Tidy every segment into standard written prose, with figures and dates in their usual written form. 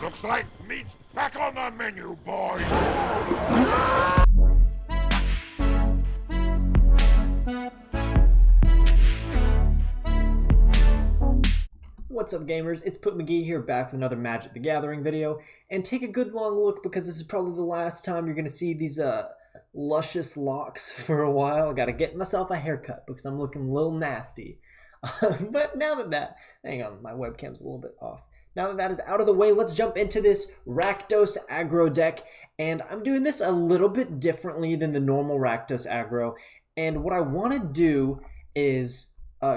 Looks like meat's back on the menu, boys! What's up, gamers? It's Put McGee here, back with another Magic the Gathering video, and take a good long look because this is probably the last time you're going to see these luscious locks for a while. I got to get myself a haircut because I'm looking a little nasty. But now that hang on, my webcam's a little bit off. Now that is out of the way, let's jump into this Rakdos aggro deck, and I'm doing this a little bit differently than the normal Rakdos aggro, and what I want to do is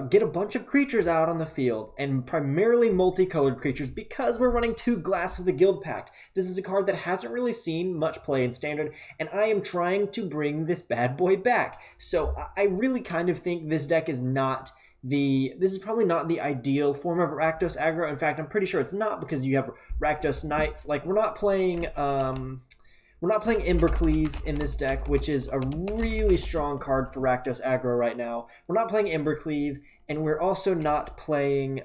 get a bunch of creatures out on the field, and primarily multicolored creatures, because we're running 2 Glass of the Guild Pact. This is a card that hasn't really seen much play in Standard, and I am trying to bring this bad boy back. So I really kind of think this deck is not this is probably not the ideal form of Rakdos aggro. In fact, I'm pretty sure it's not, because you have Rakdos Knights. Like, we're not playing Embercleave in this deck, which is a really strong card for Rakdos aggro right now. We're not playing Embercleave, and we're also not playing,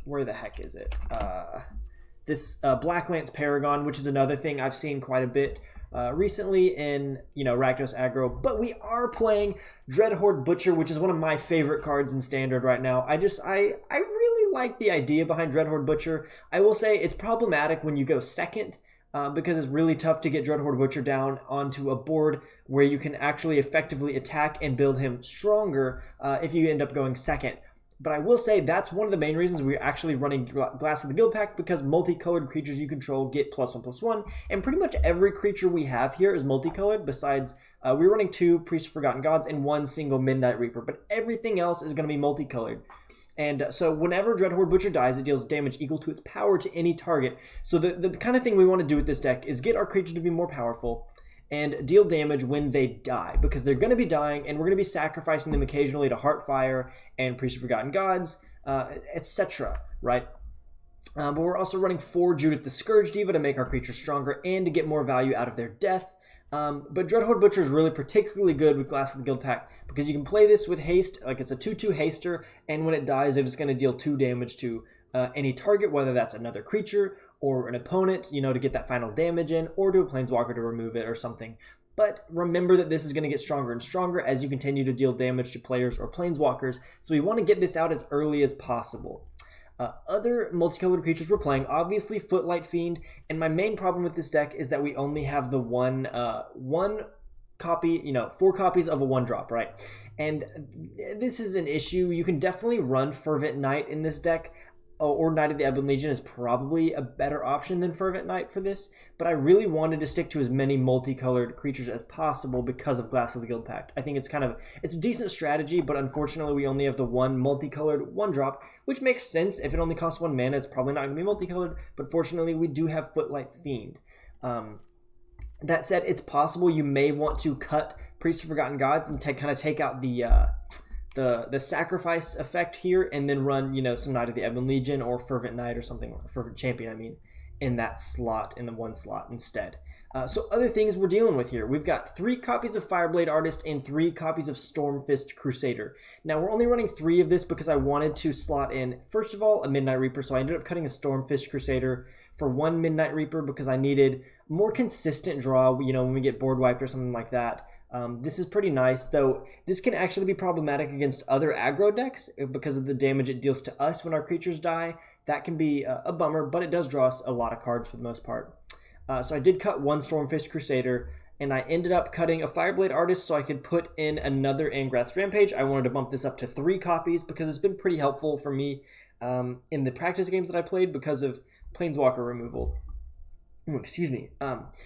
where the heck is it? This Black Lance Paragon, which is another thing I've seen quite a bit recently in, Rakdos aggro. But we are playing Dreadhorde Butcher, which is one of my favorite cards in Standard right now. I really like the idea behind Dreadhorde Butcher. I will say it's problematic when you go second, because it's really tough to get Dreadhorde Butcher down onto a board where you can actually effectively attack and build him stronger if you end up going second. But I will say that's one of the main reasons we're actually running Glass of the Guild Pact, because multicolored creatures you control get +1/+1, and pretty much every creature we have here is multicolored, besides we're running 2 Priests of Forgotten Gods and 1 single Midnight Reaper, but everything else is going to be multicolored. And so whenever Dreadhorde Butcher dies, it deals damage equal to its power to any target. So the kind of thing we want to do with this deck is get our creatures to be more powerful and deal damage when they die, because they're going to be dying, and we're going to be sacrificing them occasionally to Heartfire and Priest of Forgotten Gods, etc., right? But we're also running 4 Judith the Scourge Diva to make our creatures stronger and to get more value out of their death. But Dreadhorde Butcher is really particularly good with Glass of the Guild Pact, because you can play this with haste, like it's a 2/2 haster, and when it dies, it's going to deal 2 damage to any target, whether that's another creature or an opponent, to get that final damage in, or to a Planeswalker to remove it or something. But remember that this is going to get stronger and stronger as you continue to deal damage to players or Planeswalkers, so we want to get this out as early as possible. Other multicolored creatures we're playing, obviously Footlight Fiend, and my main problem with this deck is that we only have the one copy, 4 copies of a 1-drop, right? And this is an issue. You can definitely run Fervent Knight in this deck, or Knight of the Ebon Legion is probably a better option than Fervent Knight for this, but I really wanted to stick to as many multicolored creatures as possible because of Glass of the Guild Pact. I think it's a decent strategy, but unfortunately we only have the 1 multicolored 1-drop, which makes sense. If it only costs 1 mana, it's probably not going to be multicolored, but fortunately we do have Footlight Fiend. That said, it's possible you may want to cut Priest of Forgotten Gods and kind of take out the sacrifice effect here, and then run, some Knight of the Ebon Legion or Fervent Knight or something, or Fervent Champion, in that slot, in the 1 slot instead. So other things we're dealing with here. We've got 3 copies of Fireblade Artist and 3 copies of Stormfist Crusader. Now, we're only running 3 of this because I wanted to slot in, first of all, a Midnight Reaper, so I ended up cutting a Stormfist Crusader for 1 Midnight Reaper because I needed more consistent draw, when we get board wiped or something like that. This is pretty nice, though this can actually be problematic against other aggro decks because of the damage it deals to us when our creatures die. That can be a bummer, but it does draw us a lot of cards for the most part. So I did cut 1 Stormfist Crusader, and I ended up cutting a Fireblade Artist so I could put in another Angrath's Rampage. I wanted to bump this up to 3 copies because it's been pretty helpful for me in the practice games that I played because of Planeswalker removal. Excuse me.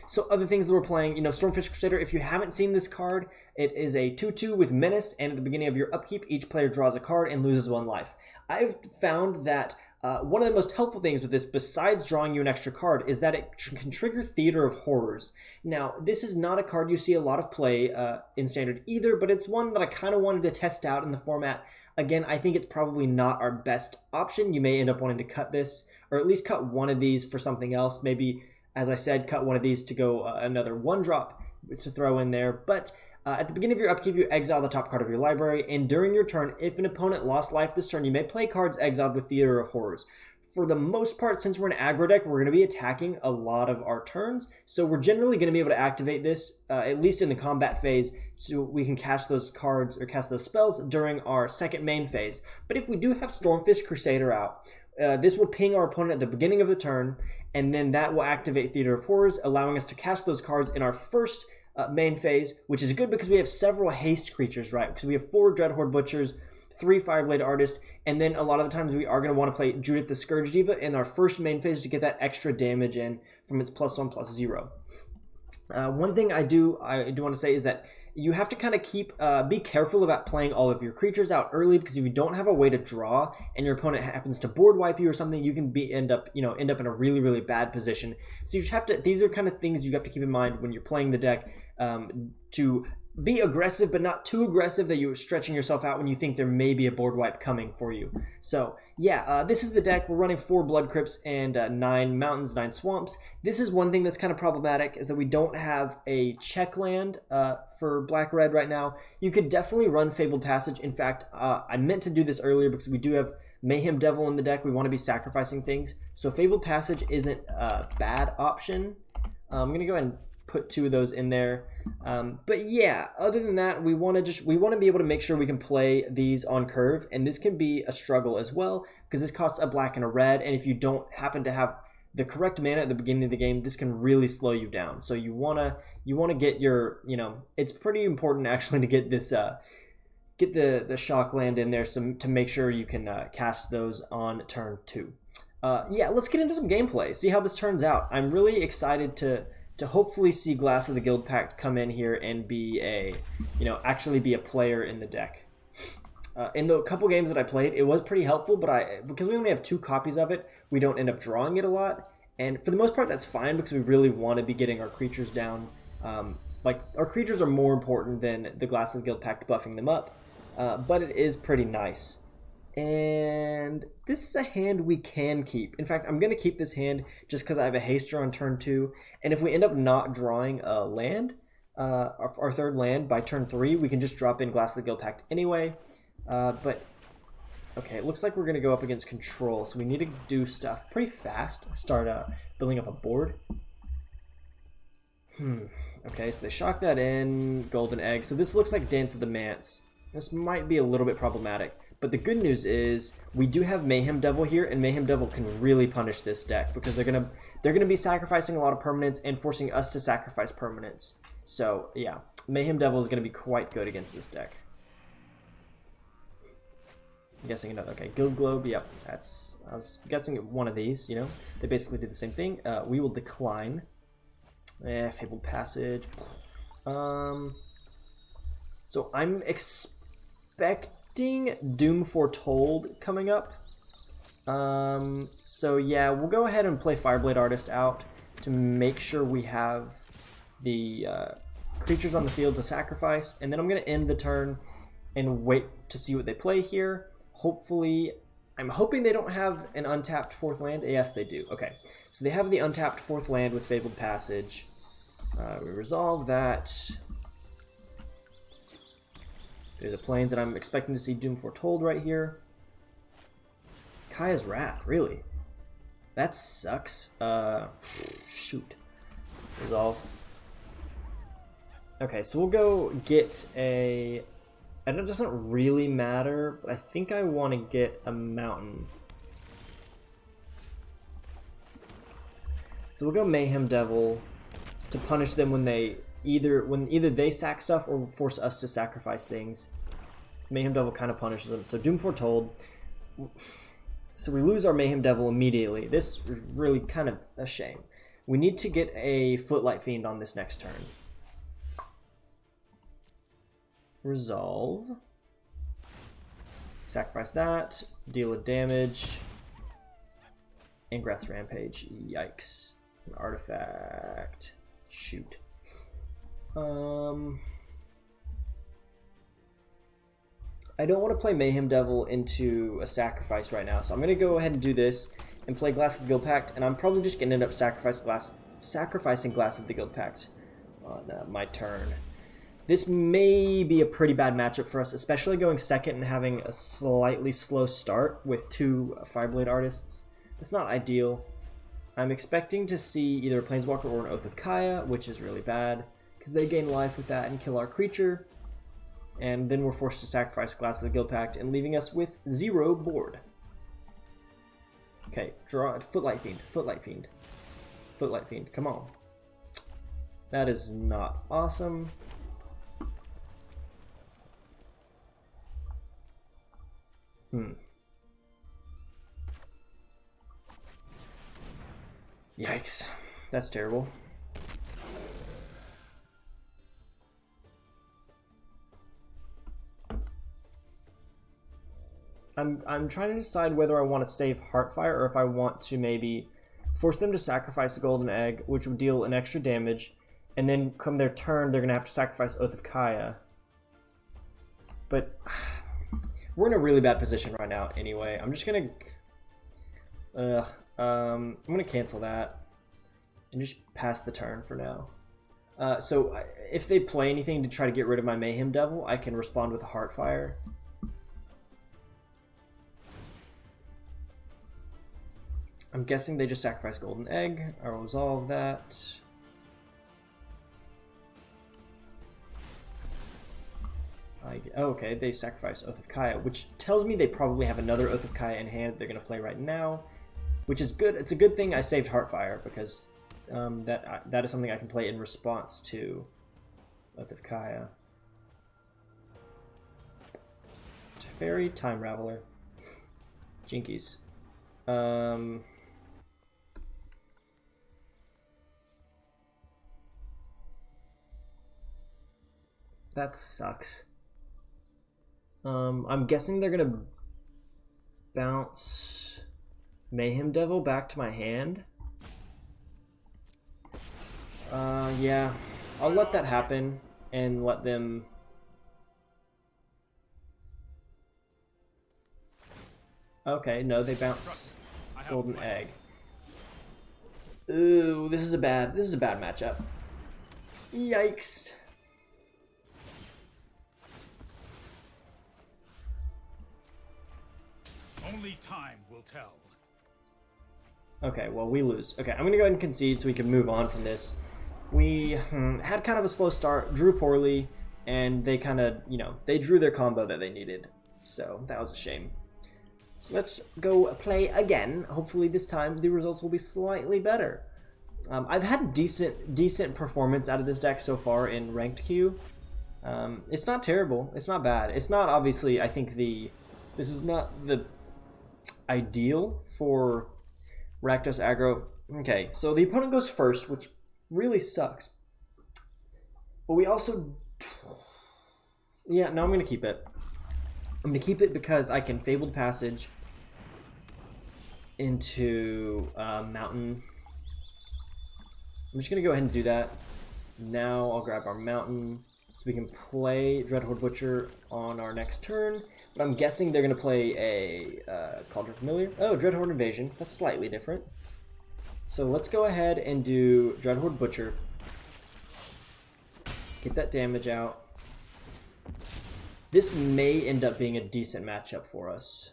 So other things that we're playing, Stormfist Crusader, if you haven't seen this card, it is a 2/2 with Menace, and at the beginning of your upkeep, each player draws a card and loses 1 life. I've found that one of the most helpful things with this, besides drawing you an extra card, is that it can trigger Theater of Horrors. Now, this is not a card you see a lot of play in Standard either, but it's one that I kind of wanted to test out in the format. Again, I think it's probably not our best option. You may end up wanting to cut this, or at least cut 1 of these for something else. Maybe, as I said, cut 1 of these to go another 1-drop to throw in there. But at the beginning of your upkeep, you exile the top card of your library, and during your turn, if an opponent lost life this turn, you may play cards exiled with Theater of Horrors. for the most part, since we're an aggro deck, we're going to be attacking a lot of our turns. So we're generally going to be able to activate this, at least in the combat phase, so we can cast those cards or cast those spells during our second main phase. But if we do have Stormfist Crusader out, this will ping our opponent at the beginning of the turn, and then that will activate Theater of Horrors, allowing us to cast those cards in our first main phase, which is good because we have several haste creatures, right? Because we have 4 Dreadhorde Butchers, 3 Fireblade Artists, and then a lot of the times we are going to want to play Judith the Scourge Diva in our first main phase to get that extra damage in from its +1/+0. One thing I do want to say is that you have to kind of be careful about playing all of your creatures out early, because if you don't have a way to draw and your opponent happens to board wipe you or something, you can end up in a really, really bad position. So you just have to, these are kind of things you have to keep in mind when you're playing the deck, to be aggressive, but not too aggressive that you're stretching yourself out when you think there may be a board wipe coming for you. So yeah, this is the deck. We're running 4 Blood Crypts and 9 Mountains, 9 Swamps. This is one thing that's kind of problematic, is that we don't have a check land for Black-Red right now. You could definitely run Fabled Passage. In fact, I meant to do this earlier because we do have Mayhem Devil in the deck. We want to be sacrificing things. So Fabled Passage isn't a bad option. I'm going to go ahead and put 2 of those in there. But yeah, other than that, we want to be able to make sure we can play these on curve, and this can be a struggle as well, because this costs a black and a red, and if you don't happen to have the correct mana at the beginning of the game, this can really slow you down. So you want to get your, it's pretty important actually to get this get the shock land in there to make sure you can cast those on turn 2. Yeah, let's get into some gameplay, see how this turns out. I'm really excited to hopefully see Glass of the Guildpact come in here and be actually be a player in the deck. In the couple games that I played, it was pretty helpful, but because we only have 2 copies of it, we don't end up drawing it a lot. And for the most part, that's fine, because we really want to be getting our creatures down. Our creatures are more important than the Glass of the Guildpact buffing them up, but it is pretty nice. And this is a hand we can keep. In fact, I'm going to keep this hand just because I have a haster on turn 2. And if we end up not drawing a land, our third land by turn 3, we can just drop in Glass of the Guildpact anyway. But okay, it looks like we're going to go up against control, so we need to do stuff pretty fast. Start building up a board. Okay, so they shock that in, Golden Egg. So this looks like Dance of the Manse. This might be a little bit problematic. But the good news is we do have Mayhem Devil here, and Mayhem Devil can really punish this deck, because they're gonna be sacrificing a lot of permanents and forcing us to sacrifice permanents. So yeah, Mayhem Devil is gonna be quite good against this deck. I'm guessing another. Okay, Guild Globe. Yep, I was guessing one of these. They basically do the same thing. We will decline. Fabled Passage. So I'm expecting Doom Foretold coming up. So yeah, we'll go ahead and play Fireblade Artist out to make sure we have the creatures on the field to sacrifice, and then I'm going to end the turn and wait to see what they play here. Hopefully, I'm hoping they don't have an untapped 4th land. Yes, they do. Okay, so they have the untapped 4th land with Fabled Passage. We resolve that. There's a Plains, and I'm expecting to see Doom Foretold right here. Kaya's Wrath, really? That sucks. Shoot. Resolve. Okay, so we'll go get a... I know it doesn't really matter, but I think I want to get a Mountain. So we'll go Mayhem Devil to punish them when either they sack stuff or force us to sacrifice things. Mayhem Devil kind of punishes them. So Doom Foretold. So we lose our Mayhem Devil immediately. This is really kind of a shame. We need to get a Footlight Fiend on this next turn. Resolve. Sacrifice that. Deal a damage. Ingress Rampage. Yikes. An artifact. Shoot. I don't want to play Mayhem Devil into a sacrifice right now, so I'm going to go ahead and do this and play Glass of the Guildpact, and I'm probably just going to end up sacrificing Glass of the Guildpact on my turn. This may be a pretty bad matchup for us, especially going second and having a slightly slow start with 2 Fireblade Artists. It's not ideal. I'm expecting to see either a Planeswalker or an Oath of Kaya, which is really bad, because they gain life with that and kill our creature. And then we're forced to sacrifice Glass of the Guild Pact and leaving us with 0 board. Okay, draw Footlight Fiend, Footlight Fiend, Footlight Fiend, come on. That is not awesome. Yikes, that's terrible. I'm trying to decide whether I want to save Heartfire or if I want to maybe force them to sacrifice a golden egg, which would deal an extra damage, and then come their turn, they're gonna have to sacrifice Oath of Kaya. But we're in a really bad position right now anyway. I'm just gonna I'm gonna cancel that and just pass the turn for now. So if they play anything to try to get rid of my Mayhem Devil, I can respond with a Heartfire. I'm guessing they just sacrifice Golden Egg. I'll resolve that. Oh, okay, they sacrifice Oath of Kaya, which tells me they probably have another Oath of Kaya in hand that they're going to play right now, which is good. It's a good thing I saved Heartfire, because that is something I can play in response to Oath of Kaya. Fairy, Time Raveler. Jinkies. That sucks. I'm guessing they're gonna bounce Mayhem Devil back to my hand. Yeah, I'll let that happen and let them. Okay, no, they bounce Golden Egg. Ooh, this is a bad matchup. Yikes. Only time will tell. Okay, well, we lose. Okay, I'm going to go ahead and concede so we can move on from this. We had kind of a slow start, drew poorly, and they kind of, they drew their combo that they needed. So that was a shame. So let's go play again. Hopefully this time the results will be slightly better. I've had decent performance out of this deck so far in ranked queue. It's not terrible. It's not bad. It's not, obviously, I think this is not the ideal for Rakdos aggro. Okay, so the opponent goes first, which really sucks. But we also... Yeah, no, I'm going to keep it. I'm going to keep it because I can Fabled Passage into Mountain. I'm just going to go ahead and do that. Now I'll grab our Mountain so we can play Dreadhorde Butcher on our next turn. But I'm guessing they're going to play a Cauldron Familiar. Oh, Dreadhorde Invasion. That's slightly different. So let's go ahead and do Dreadhorde Butcher. Get that damage out. This may end up being a decent matchup for us.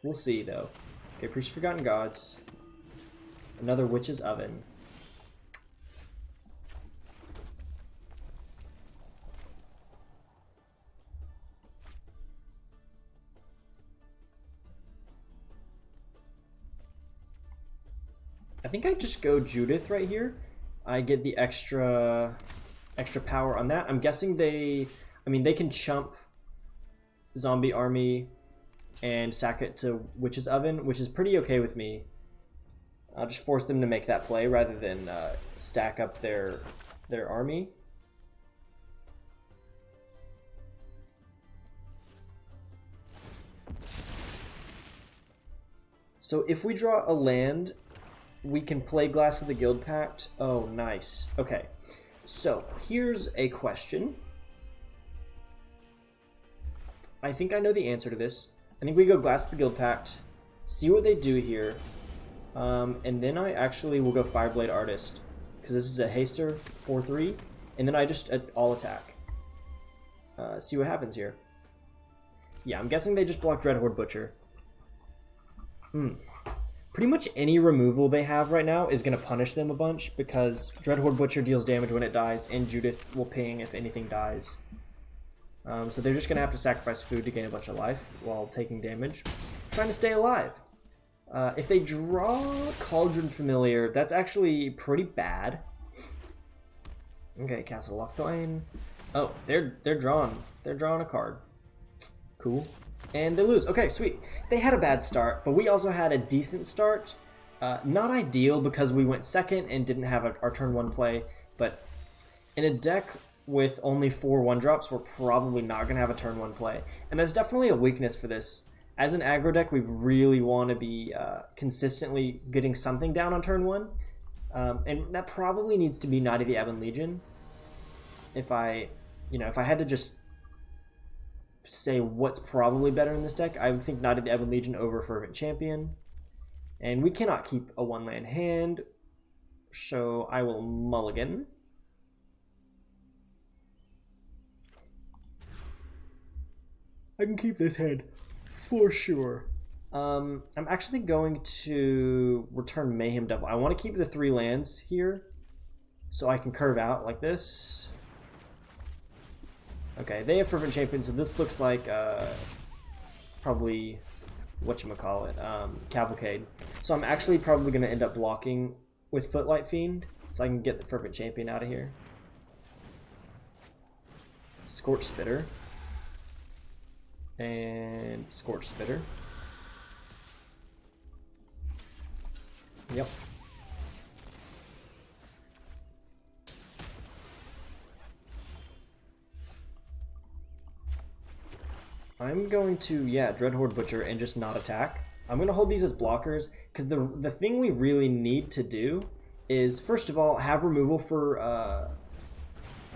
We'll see, though. Okay, Priest of Forgotten Gods. Another Witch's Oven. I think I just go Judith right here. I get the extra power on that. I'm guessing they can chump Zombie Army and sack it to Witch's Oven, which is pretty okay with me. I'll just force them to make that play rather than stack up their army. So if we draw a land, we can play Glass of the Guild Pact. Oh, nice. Okay, so here's a question. I think I know the answer to this. I think we go Glass of the Guild Pact, see what they do here, and then I actually will go Fireblade Artist, because this is a haster 4/3, and then I just all attack. See what happens here. Yeah, I'm guessing they just block Dreadhorde Butcher. pretty much any removal they have right now is going to punish them a bunch, because Dreadhorde Butcher deals damage when it dies, and Judith will ping if anything dies. So they're just going to have to sacrifice food to gain a bunch of life while taking damage, trying to stay alive. If they draw Cauldron Familiar, that's actually pretty bad. Okay, Castle Lochthwain. Oh, they're drawing a card. Cool. And they lose. Okay, sweet. They had a bad start, but we also had a decent start. Not ideal because we went second and didn't have our turn 1 play, but in a deck with only 4 1-drops, we're probably not going to have a turn 1 play. And that's definitely a weakness for this. As an aggro deck, we really want to be consistently getting something down on turn 1. And that probably needs to be Knight of the Ebon Legion. If I had to just say what's probably better in this deck, I would think Knight of the Ebon Legion over Fervent Champion. And we cannot keep a 1-land hand, so I will mulligan. I can keep this hand for sure. I'm actually going to return Mayhem Devil. I want to keep the 3 lands here so I can curve out like this. Okay, they have Fervent Champion, so this looks like probably whatchamacallit, Cavalcade. So I'm actually probably going to end up blocking with Footlight Fiend so I can get the Fervent Champion out of here. Scorch Spitter. And Scorch Spitter. Yep. I'm going to, Dreadhorde Butcher and just not attack. I'm going to hold these as blockers, because the thing we really need to do is, first of all, have removal for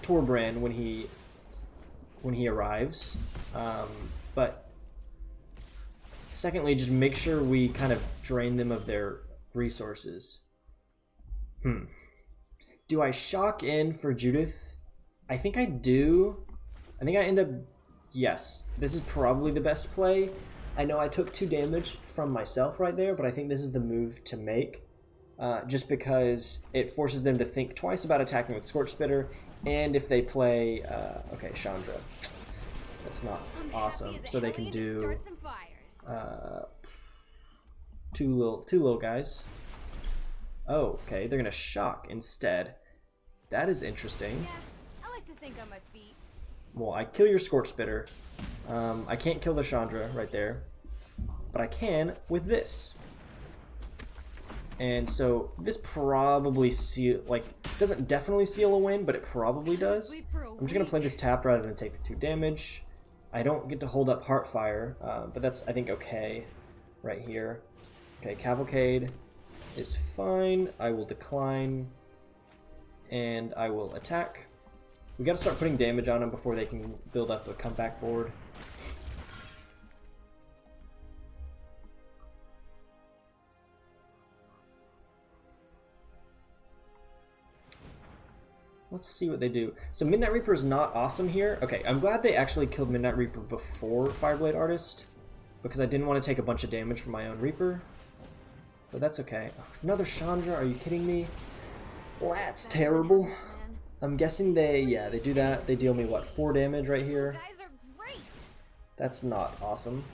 Torbrand when he arrives. But secondly, just make sure we kind of drain them of their resources. Do I shock in for Judith? I think I do. I think I end up... Yes, this is probably the best play. I know I took 2 damage from myself right there, but I think this is the move to make. Just because it forces them to think twice about attacking with Scorch Spitter, and if they play... okay, Chandra. That's not awesome. So they can do... two little guys. Oh, okay. They're gonna shock instead. That is interesting. Yeah, I like to think on my feet. Well, I kill your Scorch Spitter. I can't kill the Chandra right there, but I can with this. And so this probably doesn't definitely seal a win, but it probably does. I'm just gonna play this tap rather than take the 2 damage. I don't get to hold up Heartfire, but that's, I think, okay right here. Okay, Cavalcade is fine. I will decline, and I will attack. We gotta start putting damage on them before they can build up a comeback board. Let's see what they do. So Midnight Reaper is not awesome here. Okay, I'm glad they actually killed Midnight Reaper before Fireblade Artist, because I didn't want to take a bunch of damage from my own Reaper. But that's okay. Oh, another Chandra, are you kidding me? Well, that's terrible. I'm guessing they do that. They deal me, what, 4 damage right here? Guys are great. That's not awesome.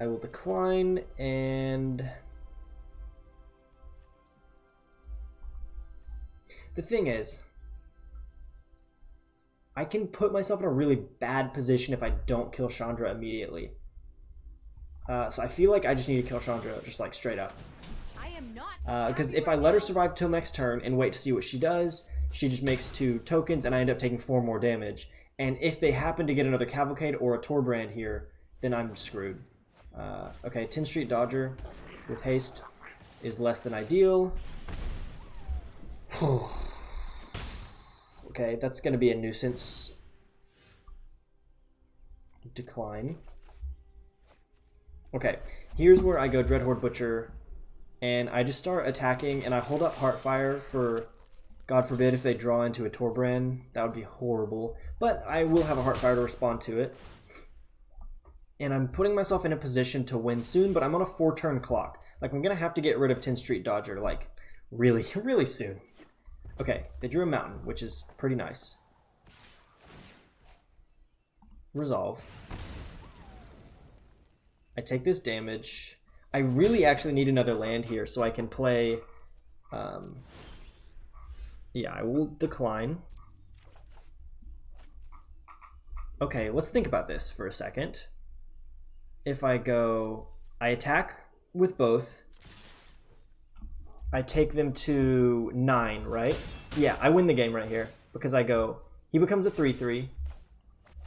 I will decline, and... The thing is, I can put myself in a really bad position if I don't kill Chandra immediately. So I feel like I just need to kill Chandra, just like straight up. Because if I let her survive till next turn and wait to see what she does, she just makes 2 tokens and I end up taking 4 more damage. And if they happen to get another Cavalcade or a Torbrand here, then I'm screwed. Okay, 10 Street Dodger with haste is less than ideal. Okay, that's going to be a nuisance. Decline. Okay, here's where I go Dreadhorde Butcher, and I just start attacking, and I hold up Heartfire for, God forbid, if they draw into a Torbrand. That would be horrible. But I will have a Heartfire to respond to it. and I'm putting myself in a position to win soon, but I'm on a 4-turn clock. Like, I'm going to have to get rid of 10th Street Dodger, like, really, really soon. Okay, they drew a mountain, which is pretty nice. Resolve. I take this damage. I really actually need another land here so I can play... yeah, I will decline. Okay, let's think about this for a second. If I go... I attack with both. I take them to 9, right? Yeah, I win the game right here. Because I go... He becomes a 3-3.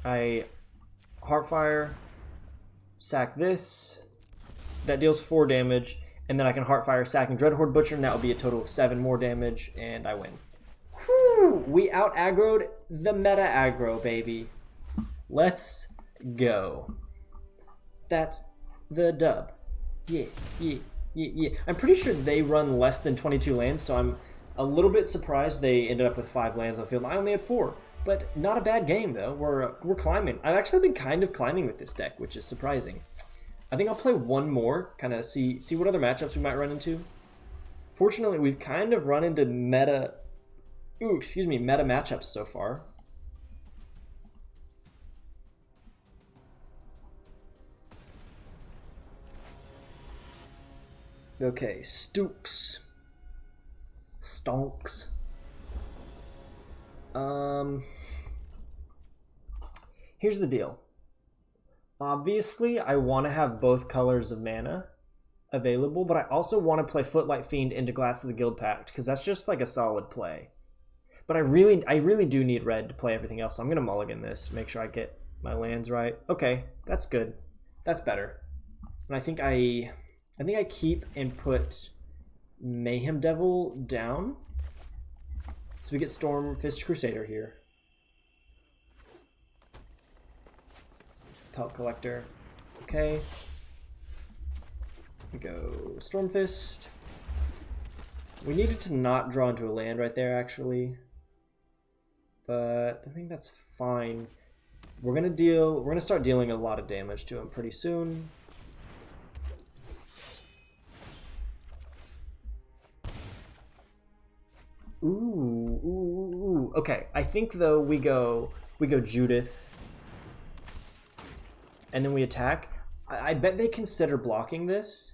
I Heartfire, sack this. That deals 4 damage. And then I can Heartfire, sacking Dreadhorde Butcher, and that will be a total of 7 more damage, and I win. Whew! We out-aggroed the meta-aggro, baby. Let's go. That's the dub. Yeah, yeah, yeah, yeah. I'm pretty sure they run less than 22 lands, so I'm a little bit surprised they ended up with 5 lands on the field. I only had 4, but not a bad game, though. We're climbing. I've actually been kind of climbing with this deck, which is surprising. I think I'll play one more, kind of see what other matchups we might run into. Fortunately, we've kind of run into meta matchups so far. Okay, Stonks. Here's the deal. Obviously, I want to have both colors of mana available, but I also want to play Footlight Fiend into Glass of the Guild Pact, because that's just like a solid play. But I really do need red to play everything else, so I'm going to mulligan this, make sure I get my lands right. Okay, that's good. That's better. And I think I keep and put Mayhem Devil down. So we get Stormfist Crusader here. Pelt Collector. Okay. We go Stormfist. We needed to not draw into a land right there, actually. But I think that's fine. We're gonna start dealing a lot of damage to him pretty soon. Ooh. Okay, I think though we go Judith. And then we attack. I bet they consider blocking this.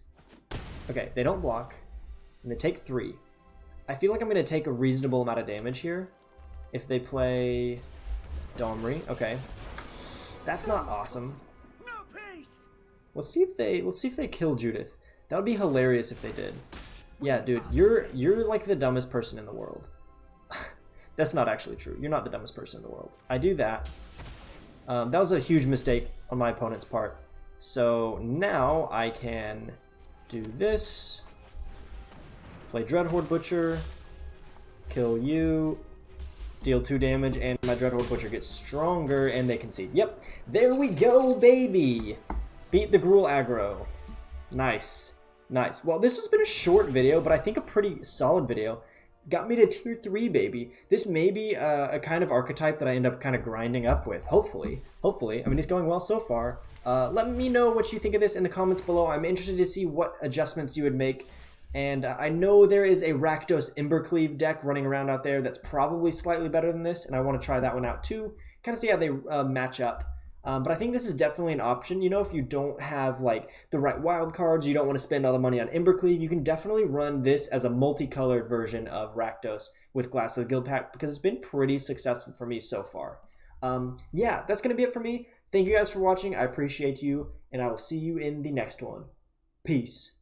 Okay, they don't block. And they take 3. I feel like I'm going to take a reasonable amount of damage here. If they play Domri. Okay. That's not awesome. Let's see if they kill Judith. That would be hilarious if they did. Yeah, dude, you're like the dumbest person in the world. That's not actually true. You're not the dumbest person in the world. I do that. That was a huge mistake on my opponent's part. So now I can do this. Play Dreadhorde Butcher. Kill you. Deal 2 damage, and my Dreadhorde Butcher gets stronger, and they concede. Yep, there we go, baby! Beat the Gruul aggro. Nice. Nice. Well, this has been a short video, but I think a pretty solid video. Got me to tier 3, baby. This may be a kind of archetype that I end up kind of grinding up with, hopefully. Hopefully. I mean, it's going well so far. Let me know what you think of this in the comments below. I'm interested to see what adjustments you would make. And I know there is a Rakdos Embercleave deck running around out there that's probably slightly better than this, and I want to try that one out too. Kind of see how they match up. But I think this is definitely an option. You know, if you don't have like the right wild cards, you don't want to spend all the money on Embercleave, you can definitely run this as a multicolored version of Rakdos with Glass of the Guild Pact, because it's been pretty successful for me so far. Yeah, that's going to be it for me. Thank you guys for watching. I appreciate you, and I will see you in the next one. Peace.